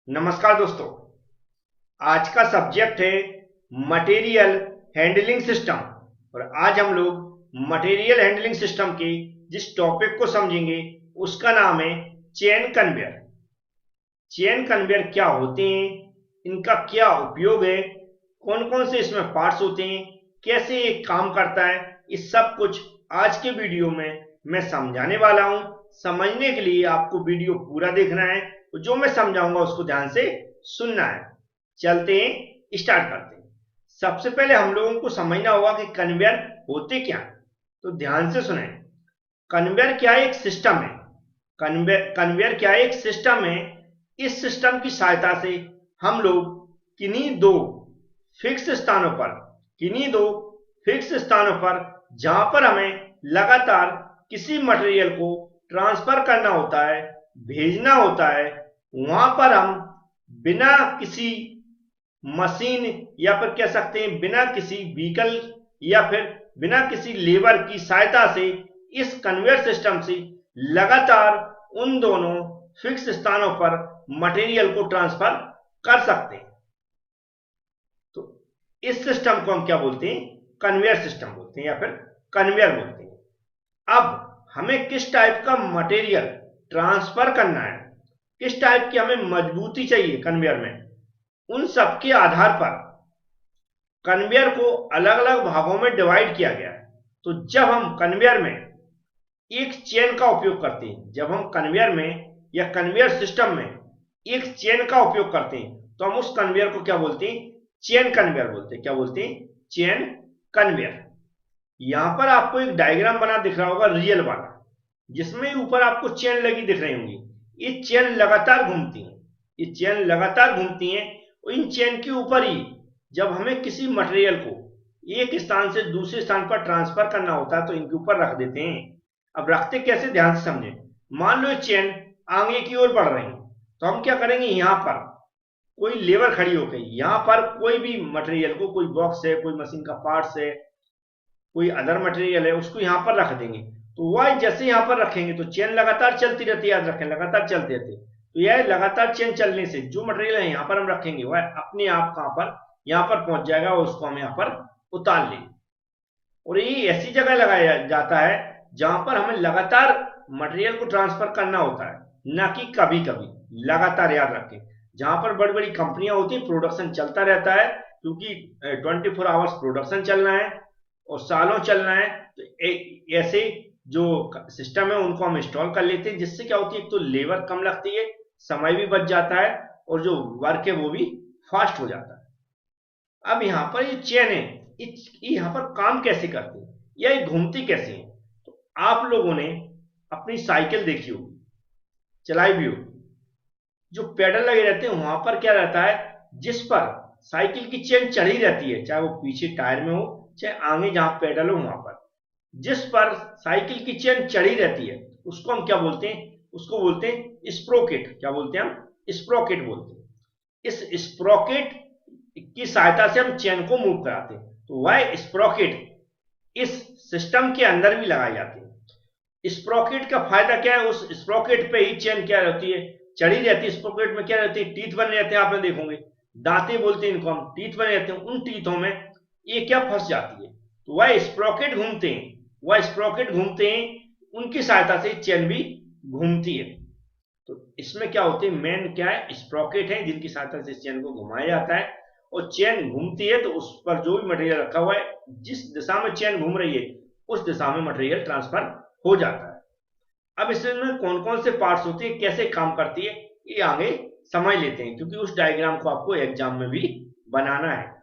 नमस्कार दोस्तों। आज का सब्जेक्ट है मटेरियल हैंडलिंग सिस्टम। और आज हम लोग मटेरियल हैंडलिंग सिस्टम के जिस टॉपिक को समझेंगे उसका नाम है चेन कन्वेयर। चेन कन्वेयर क्या होते हैं, इनका क्या उपयोग है, कौन कौन से इसमें पार्ट्स होते हैं, कैसे ये काम करता है, इस सब कुछ आज के वीडियो में मैं समझाने वाला हूं। समझने के लिए आपको वीडियो पूरा देखना है, तो जो मैं समझाऊंगा उसको ध्यान से सुनना है। चलते हैं, स्टार्ट करते हैं। सबसे पहले हम लोगों को समझना होगा कि कन्वेयर होते क्या हैं। तो ध्यान से सुने। कन्वेयर क्या है? एक सिस्टम है। कन्वेयर क्या है? एक सिस्टम है। इस सिस्टम की सहायता से हम लोग किन्हीं दो फिक्स स्थानों पर किन्हीं दो फिक्स स्थानों पर जहां पर हमें लगातार किसी मटेरियल को ट्रांसफर करना होता है, भेजना होता है, वहां पर हम बिना किसी मशीन या फिर कह सकते हैं बिना किसी व्हीकल या फिर बिना किसी लेबर की सहायता से इस कन्वेयर सिस्टम से लगातार उन दोनों फिक्स स्थानों पर मटेरियल को ट्रांसफर कर सकते हैं। तो इस सिस्टम को हम क्या बोलते हैं? कन्वेयर सिस्टम बोलते हैं या फिर कन्वेयर बोलते हैं। अब हमें किस टाइप का मटेरियल ट्रांसफर करना है, किस टाइप की हमें मजबूती चाहिए कन्वेयर में, उन सब के आधार पर कन्वेयर को अलग अलग भागों में डिवाइड किया गया है। तो जब हम कन्वेयर में एक चेन का उपयोग करते हैं, जब हम कन्वेयर में या कन्वेयर सिस्टम में एक चेन का उपयोग करते हैं, तो हम उस कन्वेयर को क्या बोलते हैं? चेन कन्वेयर बोलते हैं। क्या बोलते हैं? Chain conveyor. यहां पर आपको एक डायग्राम बना दिख रहा होगा, रियल वाला, जिसमें ऊपर आपको चेन लगी दिख रही होंगी। ये चेन लगातार घूमती हैं, ये चेन लगातार घूमती हैं। और इन चेन के ऊपर ही जब हमें किसी मटेरियल को एक स्थान से दूसरे स्थान पर ट्रांसफर करना होता है तो इनके ऊपर रख देते हैं। अब रखते कैसे, ध्यान से समझें। मान लो ये चेन आगे की ओर बढ़ रही है, तो हम क्या करेंगे? यहां पर कोई लेबर खड़ी हो गई, यहां पर कोई भी मटेरियल को, कोई बॉक्स है, कोई मशीन का पार्ट्स है, कोई अदर मटेरियल है, उसको यहां पर रख देंगे। तो वह जैसे यहां पर रखेंगे तो चेन लगातार चलती रहती है। याद रखें, लगातार चलती रहती है। तो यह लगातार चेन चलने से जो मटेरियल है यहां पर हम रखेंगे वह अपने आप कहां पर, यहां पर पहुंच जाएगा और उसको हम यहां पर उतार लेंगे। और ये ऐसी जगह लगाया जाता है जहां पर हमें लगातार मटेरियल को ट्रांसफर करना होता है, ना कि कभी कभी। लगातार याद रखें, जहां पर बड़ी बड़ी कंपनियां होती है, प्रोडक्शन चलता रहता है, क्योंकि 24 आवर्स प्रोडक्शन चलना है और सालों चलना है। तो ऐसे जो सिस्टम है उनको हम इंस्टॉल कर लेते हैं, जिससे क्या होती है, एक तो लेबर कम लगती है, समय भी बच जाता है और जो वर्क है वो भी फास्ट हो जाता है। अब यहाँ पर ये चेन है, यहाँ पर काम कैसे करती है या ये घूमती कैसे है? तो आप लोगों ने अपनी साइकिल देखी होगी, चलाई भी होगी। जो पेडल लगे रहते हैं वहां पर क्या रहता है, जिस पर साइकिल की चेन चढ़ी रहती है, चाहे वो पीछे टायर में हो चाहे आगे जहां पेडल हो वहां पर, जिस पर साइकिल की चेन चढ़ी रहती है उसको हम क्या बोलते हैं? उसको बोलते हैं स्प्रोकेट। क्या बोलते हैं? हम स्प्रोकेट बोलते हैं। इस स्प्रोकेट की सहायता से हम चेन को मूव कराते हैं। तो वह स्प्रोकेट इस सिस्टम के अंदर भी लगाए जाते हैं। स्प्रोकेट का फायदा क्या है? उस स्प्रोकेट पे ही चेन क्या रहती है, चढ़ी रहती है। स्प्रोकेट में क्या रहती है? टीथ बने रहते हैं, आपने देखोगे, दांते बोलते हैं इनको हम, टीथ बने रहते हैं। उन टीथों में ये क्या फंस जाती है, तो वह स्प्रोकेट घूमते हैं, वह स्प्रोकेट घूमते हैं, उनकी सहायता से चेन भी घूमती है। तो इसमें क्या होती है, मेन क्या है, स्प्रोकेट है जिनकी सहायता से चेन को घुमाया जाता है। और चेन घूमती है तो उस पर जो भी मटेरियल रखा हुआ है, जिस दिशा में चेन घूम रही है उस दिशा में मटेरियल ट्रांसफर हो जाता है। अब इसमें कौन कौन से पार्ट्स होते हैं, कैसे काम करती है, ये आगे समझ लेते हैं, क्योंकि उस डायग्राम को आपको एग्जाम में भी बनाना है।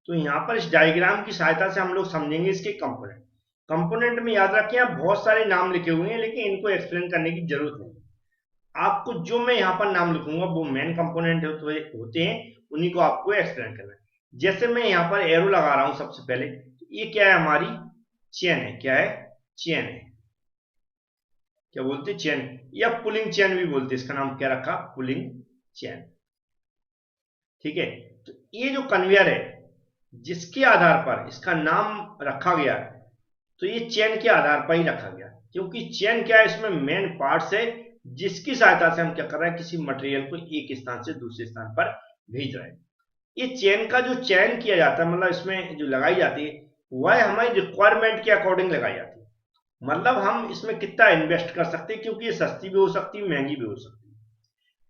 तो यहां पर इस डायग्राम की सहायता से हम लोग समझेंगे इसके कंपोनेंट। कंपोनेंट में याद रखें, आप बहुत सारे नाम लिखे हुए हैं, लेकिन इनको एक्सप्लेन करने की जरूरत नहीं। आपको जो मैं यहाँ पर नाम लिखूंगा वो मेन कंपोनेंट होते हैं, उन्हीं को आपको एक्सप्लेन करना है। जैसे मैं यहाँ पर एरो लगा रहा हूं सबसे पहले, तो ये क्या है? हमारी चेन है। क्या है? चेन है। क्या बोलते हैं? चेन, या पुलिंग चेन भी बोलते हैं। इसका नाम क्या रखा? Pulling chain. ठीक है। तो ये जो कन्वेयर है जिसके आधार पर इसका नाम रखा गया है, तो ये चेन के आधार पर ही रखा गया, क्योंकि चेन क्या है, इसमें मेन पार्ट्स है जिसकी सहायता से हम क्या कर रहे हैं, किसी मटेरियल को एक स्थान से दूसरे स्थान पर भेज रहे हैं। ये चेन का जो चयन किया जाता है, मतलब इसमें जो लगाई जाती है, वह हमारी रिक्वायरमेंट के अकॉर्डिंग लगाई जाती है। मतलब हम इसमें कितना इन्वेस्ट कर सकते हैं, क्योंकि ये सस्ती भी हो सकती है, महंगी भी हो सकती है।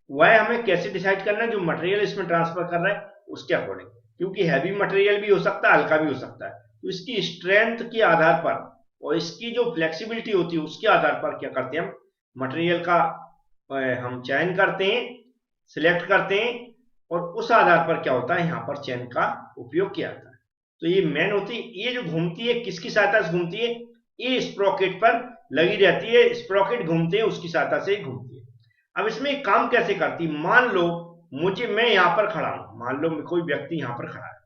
वह हमें कैसे डिसाइड करना है, जो मटेरियल इसमें ट्रांसफर कर रहा है उसके अकॉर्डिंग, क्योंकि हैवी मटेरियल भी हो सकता है, हल्का भी हो सकता है। तो इसकी स्ट्रेंथ के आधार पर और इसकी जो फ्लेक्सिबिलिटी होती है उसके आधार पर क्या करते हैं, हम मटेरियल का हम चयन करते हैं, सिलेक्ट करते हैं, और उस आधार पर क्या होता है, यहाँ पर चेन का उपयोग किया जाता है। तो ये मेन होती है, ये जो घूमती है किसकी सहायता से घूमती है, ये स्प्रोकेट पर लगी रहती है, स्प्रोकेट घूमते हैं उसकी सहायता से घूमती है। अब इसमें एक काम कैसे करती है, मान लो मैं यहाँ पर खड़ा हूं, मान लो कोई व्यक्ति यहाँ पर खड़ा है,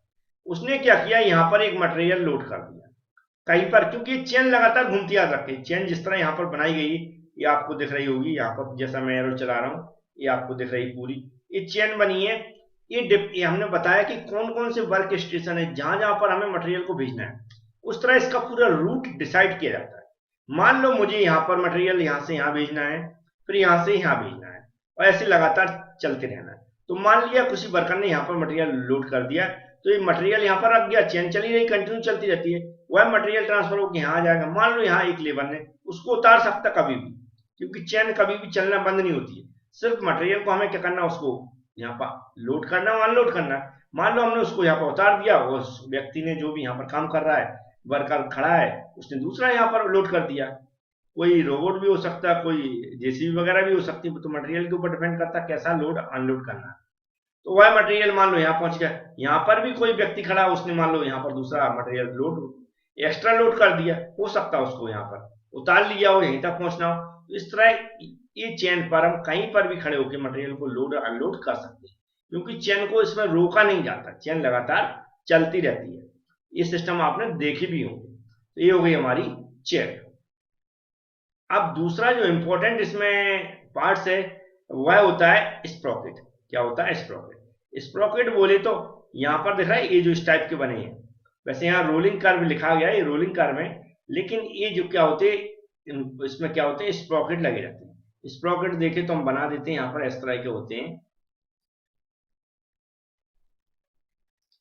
उसने क्या किया, यहाँ पर एक मटेरियल लोड कर दिया कहीं पर, क्योंकि चेन लगातार घूमती आ सकती है। चेन जिस तरह यहाँ पर बनाई गई, ये आपको दिख रही होगी, यहाँ पर जैसा मैं एरो चला रहा हूँ, ये आपको दिख रही पूरी ये चेन बनी है। ये हमने बताया कि कौन कौन से वर्क स्टेशन है जहां जहां पर हमें मटेरियल को भेजना है, उस तरह इसका पूरा रूट डिसाइड किया जाता है। मान लो मुझे यहाँ पर मटेरियल यहाँ से यहाँ भेजना है, फिर यहाँ से यहाँ भेजना है, और ऐसे लगातार चलते रहना है। तो मान लिया किसी वर्कर ने यहाँ पर मटेरियल लोड कर दिया, तो ये मटेरियल यहाँ पर रख गया, चेन चली रही, कंटिन्यू चलती रहती है, वह मटेरियल ट्रांसफर होकर यहाँ आ जाएगा। मान लो यहाँ एक लेबर ने उसको उतार सकता कभी भी, क्योंकि चेन कभी भी चलना बंद नहीं होती है। सिर्फ मटेरियल को हमें क्या करना, उसको यहाँ पर लोड करना, अनलोड करना। मान लो हमने उसको यहाँ पर उतार दिया, उस व्यक्ति ने जो भी यहाँ पर काम कर रहा है, वर्कर खड़ा है, उसने दूसरा यहाँ पर लोड कर दिया। कोई रोबोट भी हो सकता है, कोई जेसीबी वगैरह भी हो सकती है, तो मटेरियल के ऊपर डिपेंड करता है कैसा लोड अनलोड करना है। तो वह मटेरियल मान लो यहाँ पहुंच गया, यहाँ पर भी कोई व्यक्ति खड़ा है, उसने मान लो यहाँ पर दूसरा मटेरियल लोड एक्स्ट्रा लोड कर दिया, हो सकता है उसको यहाँ पर उतार लिया हो, यहीं तक पहुंचना हो। तो इस तरह ये चेन पर हम कहीं पर भी खड़े होकर मटेरियल को लोड अनलोड कर सकते हैं, क्योंकि चेन को इसमें रोका नहीं जाता, चेन लगातार चलती रहती है। ये सिस्टम आपने देखी भी होंगे। तो ये हो गई हमारी चेन। अब दूसरा जो इंपॉर्टेंट इसमें पार्ट्स है वह होता है स्प्रोकेट। क्या होता है स्प्रोकेट? स्प्रोकेट बोले तो यहाँ पर दिख रहा है, ये जो इस टाइप के बने हैं, वैसे यहाँ रोलिंग कर्व लिखा गया है, ये रोलिंग कर्व है, लेकिन ये जो क्या होते हैं, इसमें क्या होते हैं, स्प्रोकेट लगे रहते हैं। स्प्रोकेट देखे तो हम बना देते हैं, यहाँ पर इस तरह के होते हैं,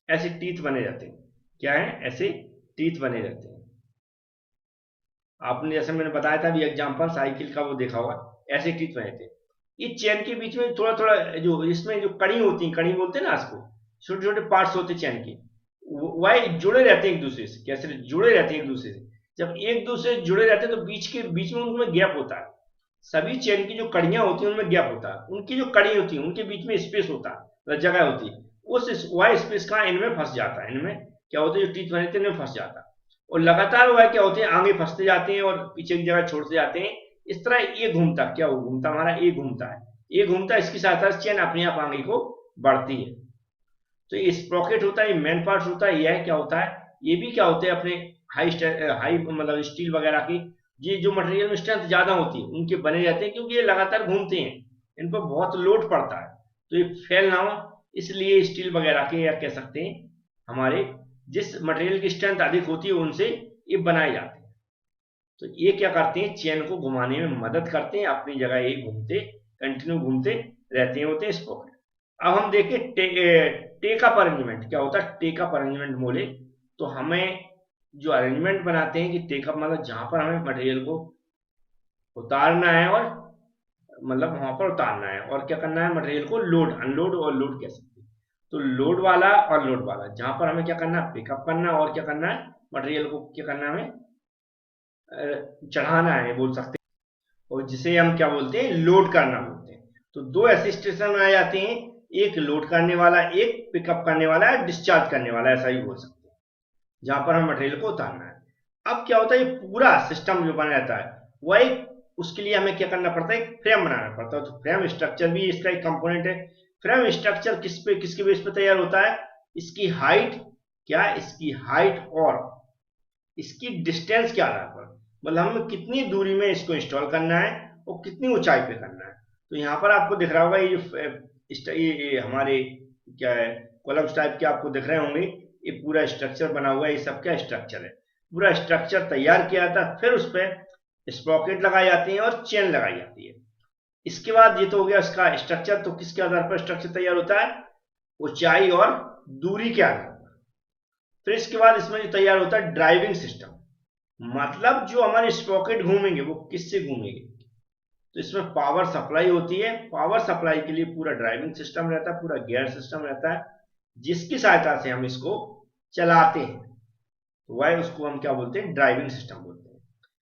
ऐसे टीथ बने रहते हैं। क्या है, ऐसे टीथ बने रहते हैं। आपने जैसे मैंने बताया था अभी एग्जांपल साइकिल का वो देखा होगा, ऐसे टीथ बने थे। ये चेन के बीच में थोड़ा थोड़ा जो इसमें जो कड़ी होती है, कड़ी बोलते हैं ना इसको, छोटे छोटे पार्ट्स होते हैं चेन के, वह जुड़े रहते हैं एक दूसरे से। कैसे जुड़े रहते हैं एक दूसरे से? जब एक दूसरे से जुड़े रहते हैं तो बीच में उनमें गैप होता है। सभी चेन की जो कड़ियां होती हैं उनमें गैप होता है, उनकी जो कड़ी होती है उनके बीच में स्पेस होता है, जगह होती है। उस वह स्पेस का इनमें फंस जाता है, इनमें क्या होता है, जो टीथ बने थे इनमें फंस जाता है, और लगातार वह क्या होते हैं, आगे फंसते जाते हैं और पीछे की जगह छोड़ते जाते हैं। इस तरह ये घूमता, क्या वो घूमता, हमारा ये घूमता है, ये घूमता, इसकी सहायता से चेन अपने आप आगे को बढ़ती है। तो ये स्प्रोकेट होता है, ये मेन पार्ट होता है। यह क्या होता है, ये भी क्या होते हैं, अपने हाई मतलब स्टील वगैरह की, ये जो मटेरियल में स्ट्रेंथ ज्यादा होती है उनके बने रहते हैं, क्योंकि ये लगातार घूमते हैं, इन पर बहुत लोड पड़ता है, तो ये फेल ना हो इसलिए स्टील वगैरह के, या कह सकते हैं हमारे जिस मटेरियल की स्ट्रेंथ अधिक होती है उनसे ये बनाए जाते हैं। तो ये क्या करते हैं, चेन को घुमाने में मदद करते हैं, अपनी जगह ये घूमते कंटिन्यू घूमते रहते हैं, होते हैं स्प्रोकेट। अब हम देखें टेक अप अरेंजमेंट। क्या होता है टेक अप अरेंजमेंट बोले तो हमें जो अरेंजमेंट बनाते हैं कि टेक अप मतलब जहां पर हमें मटेरियल को उतारना है, और मतलब वहां पर उतारना है, और क्या करना है, मटेरियल को लोड अनलोड और लोड कह सकते हैं। तो लोड वाला और लोड वाला, जहां पर हमें क्या करना है, पिकअप करना है, और क्या करना है, मटेरियल को क्या करना है, हमें चढ़ाना है बोल सकते हैं, और जिसे हम क्या बोलते हैं, लोड करना बोलते हैं। तो दो ऐसे स्टेशन बनाए जाते हैं, एक लोड करने वाला, एक पिकअप करने वाला, डिस्चार्ज करने वाला, ऐसा ही बोल सकते हैं, जहां पर हम मटेरियल को उतारना है। अब क्या होता है, ये पूरा सिस्टम जो बना रहता है वह एक, उसके लिए हमें क्या करना पड़ता है, एक फ्रेम बनाना पड़ता है। तो फ्रेम स्ट्रक्चर भी इसका एक कंपोनेंट है। फ्रेम स्ट्रक्चर किसके बेस पे तैयार होता है, इसकी हाइट, क्या इसकी हाइट और इसकी डिस्टेंस के आधार पर, मतलब हमें कितनी दूरी में इसको इंस्टॉल करना है और कितनी ऊंचाई पे करना है। तो यहाँ पर आपको दिख रहा होगा ये जो ये हमारे क्या है, कॉलम्स टाइप के आपको दिख रहे होंगे, ये पूरा स्ट्रक्चर बना हुआ है। ये सब क्या स्ट्रक्चर है, पूरा स्ट्रक्चर तैयार किया जाता है, फिर उस पर स्प्रॉकेट लगाई जाती है और चेन लगाई जाती है। इसके बाद ये तो हो गया इसका स्ट्रक्चर। तो किसके आधार पर स्ट्रक्चर तैयार होता है? ऊंचाई और दूरी के आधार पर। फिर इसके बाद इसमें जो तैयार होता है ड्राइविंग सिस्टम, मतलब जो हमारे स्प्रॉकेट घूमेंगे वो किससे घूमेंगे। तो इसमें पावर सप्लाई होती है। पावर सप्लाई के लिए पूरा ड्राइविंग सिस्टम रहता है, पूरा गियर सिस्टम रहता है, जिसकी सहायता से हम इसको चलाते हैं। तो वह उसको हम क्या बोलते हैं? ड्राइविंग सिस्टम बोलते हैं।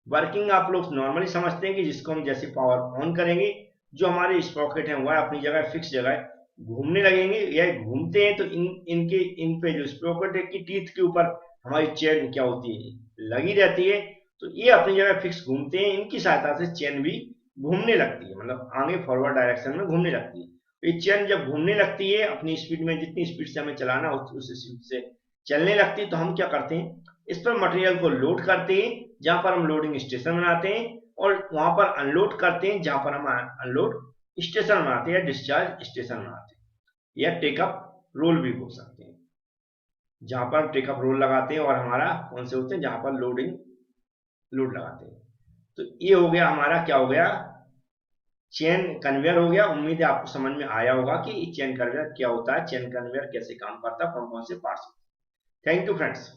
वर्किंग आप लोग नॉर्मली समझते हैं कि जिसको हम जैसे पावर ऑन करेंगे, जो हमारे स्प्रॉकेट हैं वह अपनी जगह फिक्स जगह घूमने लगेंगे या घूमते हैं। तो इन पे जो स्प्रॉकेट की टीथ के ऊपर हमारी चेन क्या होती है? लगी रहती है। तो ये अपनी जगह फिक्स घूमते हैं, इनकी सहायता से चेन भी घूमने लगती है, मतलब आगे फॉरवर्ड डायरेक्शन में घूमने लगती है। तो ये चेन जब घूमने लगती है अपनी स्पीड में, जितनी स्पीड से हमें चलाना हो उस स्पीड से चलने लगती है, तो हम क्या करते हैं? इस पर मटेरियल को लोड करते हैं, जहां पर हम लोडिंग स्टेशन बनाते हैं, और वहां पर अनलोड करते हैं, जहां पर हम अनलोड स्टेशन बनाते हैं या डिस्चार्ज स्टेशन बनाते हैं, या टेकअप रोल भी बोल सकते हैं। जहां पर हम टेकअप रोल लगाते हैं और हमारा कौन से होते हैं? जहां पर लोड लगाते हैं। तो ये हो गया हमारा, क्या हो गया? चेन कन्वेयर हो गया। उम्मीद है आपको समझ में आया होगा कि चेन कन्वेयर क्या होता है, चेन कन्वेयर कैसे काम करता है, कौन कौन से पार्ट्स। Thank you friends.